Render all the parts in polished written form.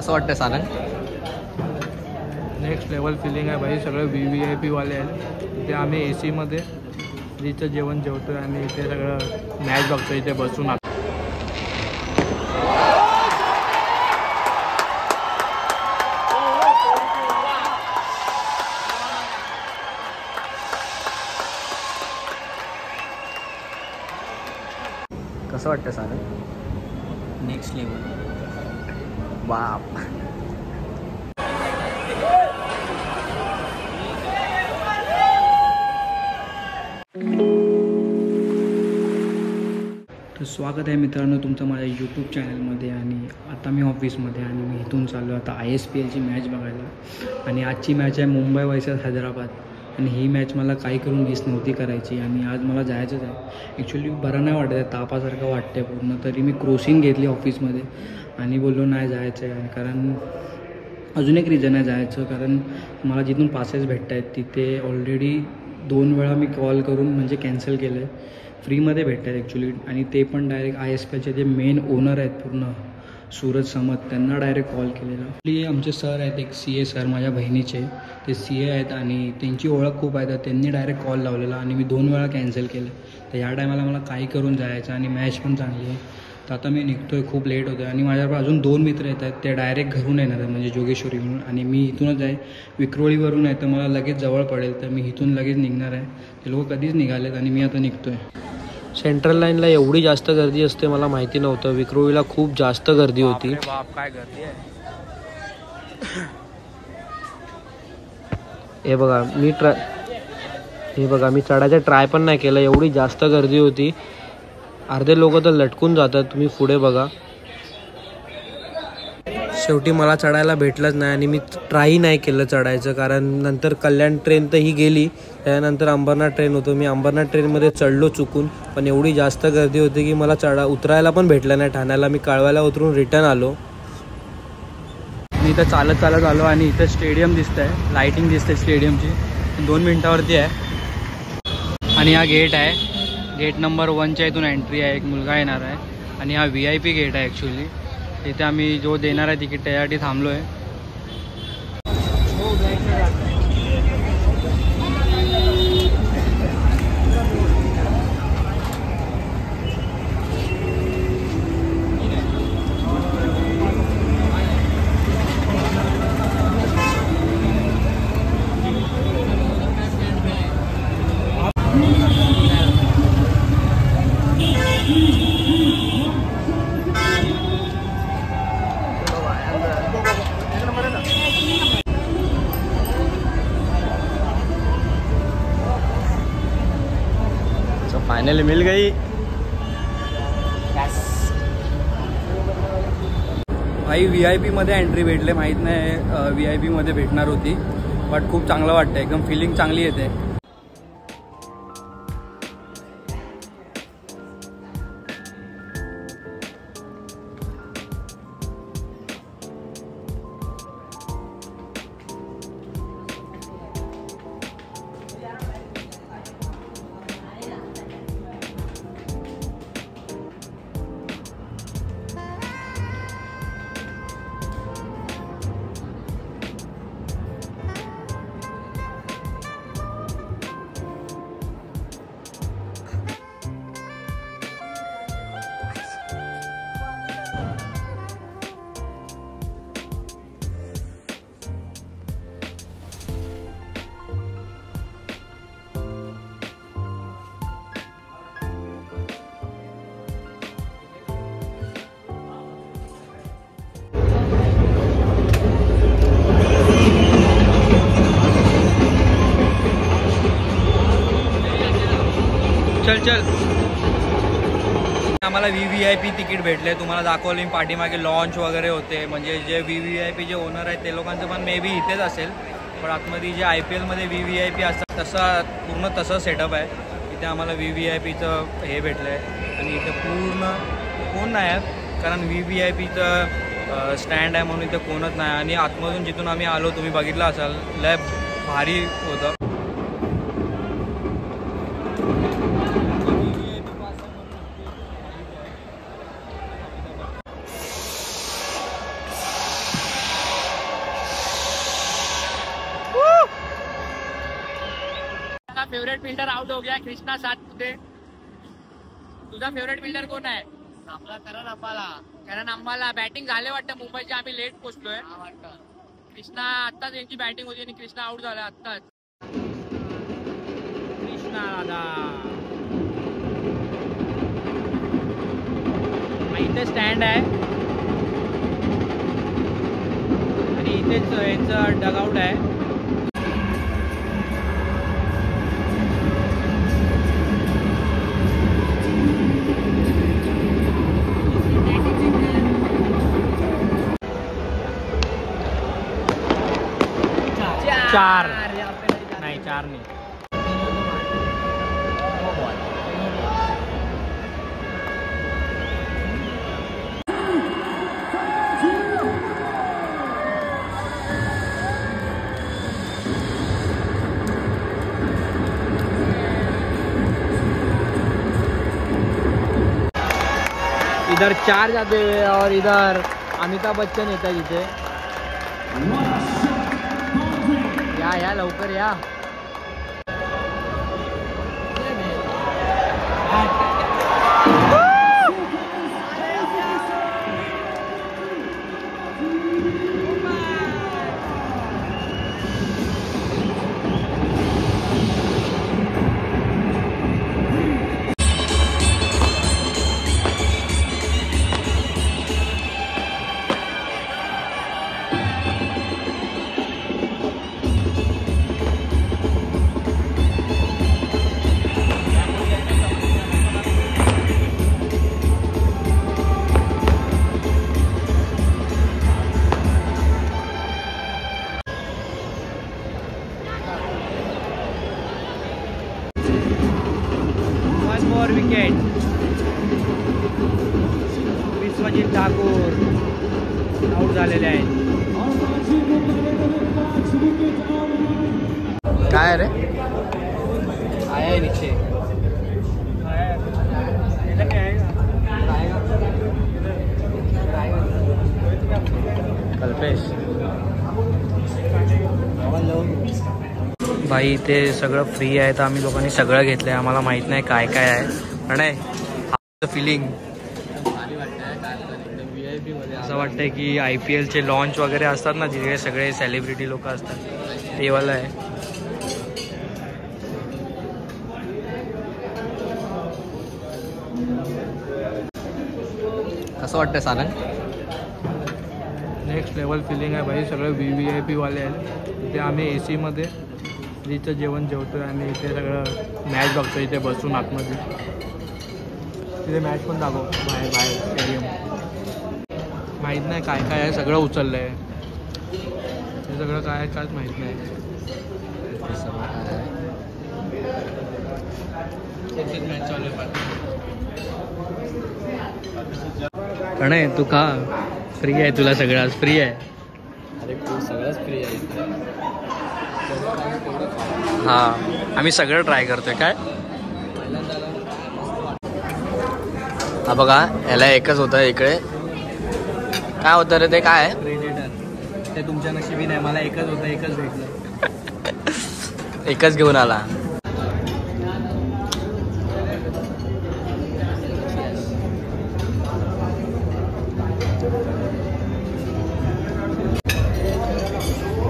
कसं वाटतं Sarang? Next level feeling आहे भाई. सगळे VVIP वाले आहेत. इथे आम्ही AC मध्ये फ्रीचं जेवण जेवतोय आणि इथे सगळं मॅच बघतोय इथे बसून. कसं वाटतं सारंग? Next level. बाप. तर स्वागत आहे मित्रांनो तुमचं माझ्या यूट्यूब चॅनलमध्ये. आणि आता मी ऑफिसमध्ये आणि मी इथून चाललो आता ISPLची मॅच बघायला. आणि आजची मॅच आहे मुंबई वर्सेस हैदराबाद. आणि ही मॅच मला काही करून मिस नव्हती करायची आणि आज मला जायचंच आहे. ॲक्च्युली बरं नाही वाटत आहे, तापासारखं वाटतं आहे पूर्ण. तरी मी क्रॉसिंग घेतली ऑफिसमध्ये आणि बोललो नाही जायचं आहे. कारण अजून एक रिझन आहे जायचं, कारण मला जिथून पासेस भेटत आहेत तिथे ऑलरेडी 2 वेळा मी कॉल करून म्हणजे कॅन्सल केलं आहे. फ्रीमध्ये भेटत आहेत ॲक्च्युली. आणि ते पण डायरेक्ट ISPLचे जे मेन ओनर आहेत पूर्ण सूरज समत, त्यांना डायरेक्ट कॉल केलेला. आपली आमचे सर आहेत एक CA सर, माझ्या बहिणीचे ते CA आहेत आणि त्यांची ओळख खूप आहे. तर त्यांनी डायरेक्ट कॉल लावलेला आणि मी 2 वेळा कॅन्सल केलं. तर ह्या टायमाला मला काही करून जायचं आणि मॅच पण चांगली आहे. तर आता मी निघतो आहे, खूप लेट होतो आहे. आणि माझ्याकडे अजून 2 मित्र येत आहेत, ते डायरेक्ट घरून येणार आहेत म्हणजे जोगेश्वरी म्हणून. आणि मी इथूनच आहे, विक्रोळीवरून आहे. तर मला लगेच जवळ पडेल, तर मी इथून लगेच निघणार आहे. ते लोक कधीच निघालेत आणि मी आता निघतो आहे. सेंट्रल लाईनला एवढी जास्त गर्दी असते मला माहिती नव्हतं. विक्रोळीला खूप जास्त गर्दी होती. बाप काय गर्दी आहे. हे बघा मी चढायचा ट्राय पण नाही केलं, एवढी जास्त गर्दी होती. अर्धे लोक तर लटकून जातात. तुम्ही पुढे बघा. शेवटी मला चढायला भेटलंच नाही आणि मी ट्रायही नाही केलं चढायचं, कारण नंतर कल्याण ट्रेन तर ही गेली, त्यानंतर अंबरनाथ ट्रेन होतो. मी अंबरनाथ ट्रेनमध्ये चढलो चुकून, पण एवढी जास्त गर्दी होती की मला उतरायला पण भेटलं नाही ठाण्याला. मी काळव्याला उतरून रिटर्न आलो. मी इथं चालत आलो आणि इथं स्टेडियम दिसतं आहे, लाईटिंग दिसते स्टेडियमची. 2 मिनटावरती आहे आणि हा गेट आहे. गेट नंबर 1च्या इथून एंट्री आहे. एक मुलगा येणार आहे आणि हा VIP गेट आहे ॲक्च्युली. इथे आम्ही जो देणार आहे तिकीट त्यासाठी थांबलो आहे. फाइनली मिल गई. भाई VIP मध्ये एंट्री भेटले, माहीत नाही VIP मध्ये भेटणार होती. बट खूप चांगलं वाटतं, एकदम फिलिंग चांगली येते. चल आम्हाला VVIP तिकीट भेटले. तुम्हाला दाखवले मी पाठीमागे लॉन्च वगैरे होते. म्हणजे जे VVIP जे ओनर आहेत ते लोकांचं पण मे बी इथेच असेल. पण आतमध्ये जे IPL मध्ये VVIP असतात तसं सेटअप आहे. इथे आम्हाला VVIPचं हे भेटलं आहे आणि इथे पूर्ण कोण नाही आहे, कारण VVIPचं स्टँड आहे म्हणून इथे कोणच नाही. आणि आतमधून जिथून आम्ही आलो तुम्ही बघितलं असाल, लय भारी होतं. फेवरेट फिल्डर आउट हो गया, कृष्णा 7 मध्ये. तुझा फेवरेट फिल्डर कोण आहे? आपला करण अंबाला. कारण आम्हाला बॅटिंग झाले वाटतं मुंबईचे, आम्ही लेट पोहोचलोय. कृष्णा आत्ताच यांची बॅटिंग होती आणि कृष्णा आउट झाला आत्ताच. कृष्णा दादा इथे स्टँड आहे आणि इथेच यांचं डगआउट आहे. चार नाही, 4 नाही. इधर 4 जाते हुए और इधर अमिताभ बच्चन येत आहे इथे. या लवकर या. विकेट. विश्वजित ठाकूर आउट झालेले आहेत. काय रे आया नीचे. कल्पेश भाई इथे सगळं फ्री आहे तर आम्ही लोकांनी सगळं घेतलंय. आम्हाला माहित नाही काय काय आहे पण फिलिंग असं वाटतंय की IPLचे लॉन्च वगैरे असतात ना, जिथे सगळे सेलिब्रिटी लोक असतात ते वाला आहे. कसं वाटतं सारंग? नेक्स्ट लेवल फिलिंग आहे भाई. सगळे VIP वाले आहेत. इथे आम्ही AC मध्ये फ्रीचं जेवण जेवतोय आणि इथे सगळं मॅच बघतो इथे बसून आतमध्ये. तिथे मॅच पण दाखव बाहेर स्टेडियम. माहीत नाही काय काय आहे, सगळं उचललं आहे. हे सगळं काय आहे कायच माहीत नाही. मॅच चालू आहे. तू खा, फ्री आहे तुला सगळं आज फ्री आहे. अरे तू सगळंच फ्री आहे. हां आम्ही सगळं ट्राय करतोय. काय हा बघा, याला एकच होतं इकडे. काय होतं रे ते? काय आहे? प्रेडेटर. ते तुमच्या नशिबी नाही, मला एकच होतं, एकच भेटलं. एकच घेऊन आला.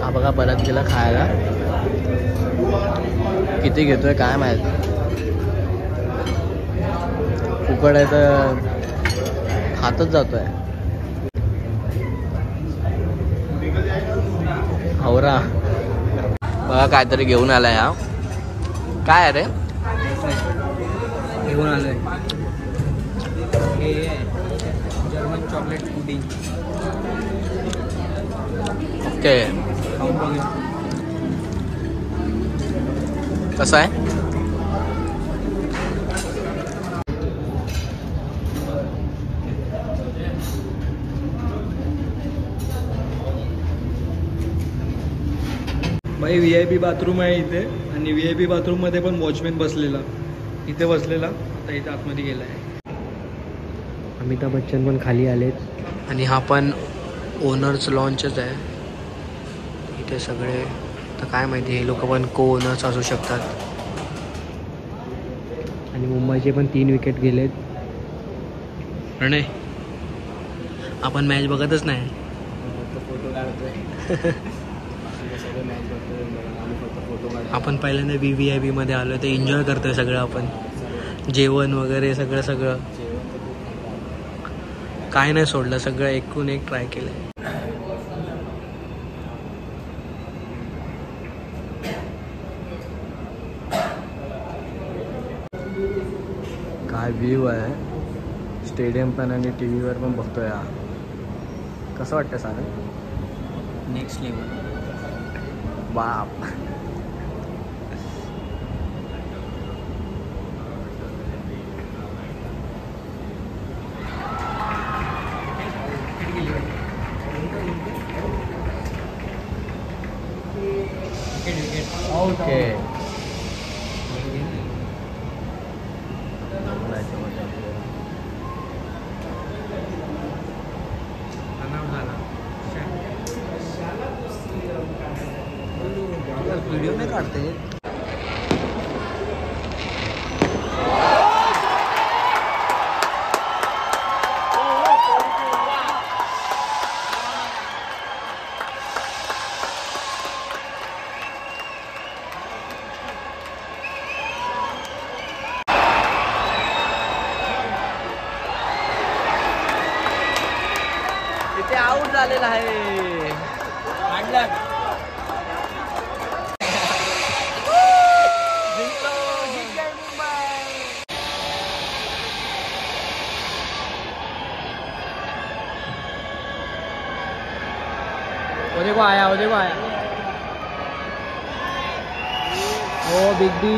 हा बघा परत गेला खायला. किती घेतोय काय माहित. फुकट आहे तर खातच जातोय. हवरा बघा काहीतरी घेऊन आलाय. हा काय आहे रे? घेऊन आलोय हे जर्मन चॉकलेट पुडिंग. ओके, खाऊन बघूया कसं आहे. भाई VIP बाथरूम आहे इथे आणि VIP बाथरूममध्ये पण वॉचमॅन बसलेला. इथे बसलेला, आता इथे आतमध्ये गेला आहे. अमिताभ बच्चन पण खाली आलेत आणि हा पण ओनर्स लॉन्चच आहे. इथे सगळे तर काय माहिती, हे लोक पण को ओनर्स असू शकतात. आणि मुंबईचे पण 3 विकेट गेलेत. प्रणय आपण मॅच बघतच नाही. फोटो काढतोय. सगळे मॅच बघतोय, आम्ही फक्त फोटो काढतो. आपण पहिल्यांदा VVIP मध्ये आलो ते एन्जॉय करतोय सगळं. आपण जेवण वगैरे सगळं जेवण तर खूप काय नाही सोडलं, सगळं एकूण एक ट्राय केलं. काय व्ह्यू आहे स्टेडियम पण आणि TV वर पण बघतोय. कसं वाटतं सारं? Next level. बाप. ओके व्हिडिओ नाही काढते. इथे आऊट झालेला आहे. वो देखो आया. Oh big D.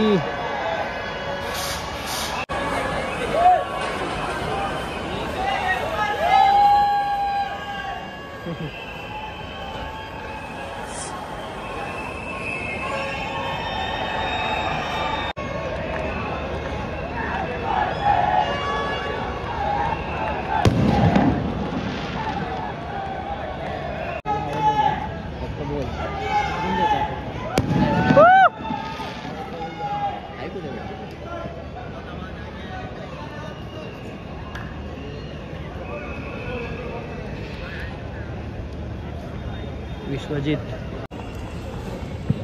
Vishwajit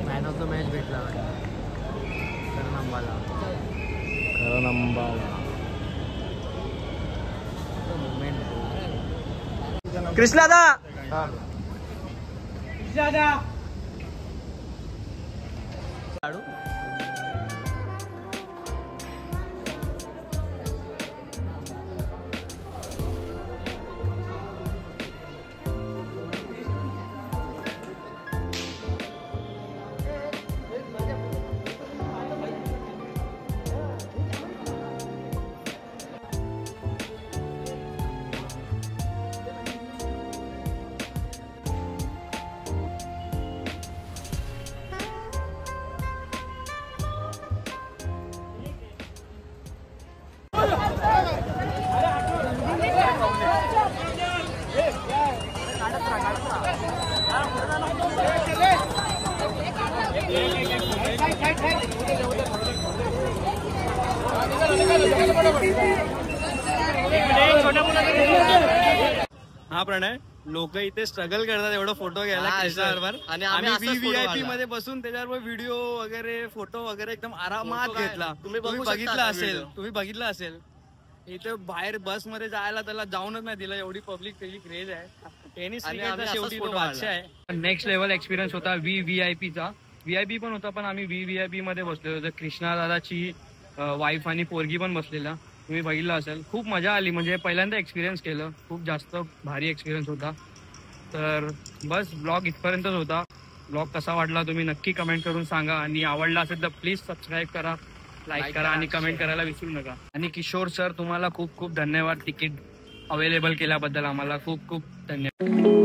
man of the match भेटला करण अंबाला. कृष्णा दा हा प्रणय, लोक इथे स्ट्रगल करतात एवढं फोटो घ्यायला कृष्णाबरोबर. आणि आम्ही असंच photo VVIP काढला. मध्ये बसून त्याच्यावर व्हिडिओ वगैरे फोटो वगैरे एकदम आरामात Photo काय? घेतला. तुम्ही तुम्ही बघू शकता बघितलं हा असेल, video. तुम्ही बघितलं असेल. इथे बाहेर बस मध्ये जायला त्याला जाऊनच नाही दिलं, एवढी पब्लिक त्याची क्रेज आहे. टेनिस आणि क्रिकेटचा आम्ही शेवटी असाच तो photo बादशाह आहे. नेक्स्ट लेवल एक्सपिरियन्स होता VVIP चा. VIP पण होता, पण आम्ही VVIP मध्ये बसलेलो होतो. कृष्णा दादाची वाईफ आणि पोरगी पण बसलेला, तुम्ही बघितलं असेल. खूप मजा आली, म्हणजे पहिल्यांदा एक्सपिरियन्स केलं. खूप जास्त भारी एक्सपिरियन्स होता. तर बस ब्लॉग इथपर्यंतच होता. ब्लॉग कसा वाटला तुम्ही नक्की कमेंट करून सांगा, आणि आवडला असेल तर प्लीज सबस्क्राईब करा, लाईक करा आणि कमेंट करायला विसरू नका. आणि किशोर सर, तुम्हाला खूप खूप धन्यवाद तिकीट अवेलेबल केल्याबद्दल. आम्हाला खूप खूप धन्यवाद.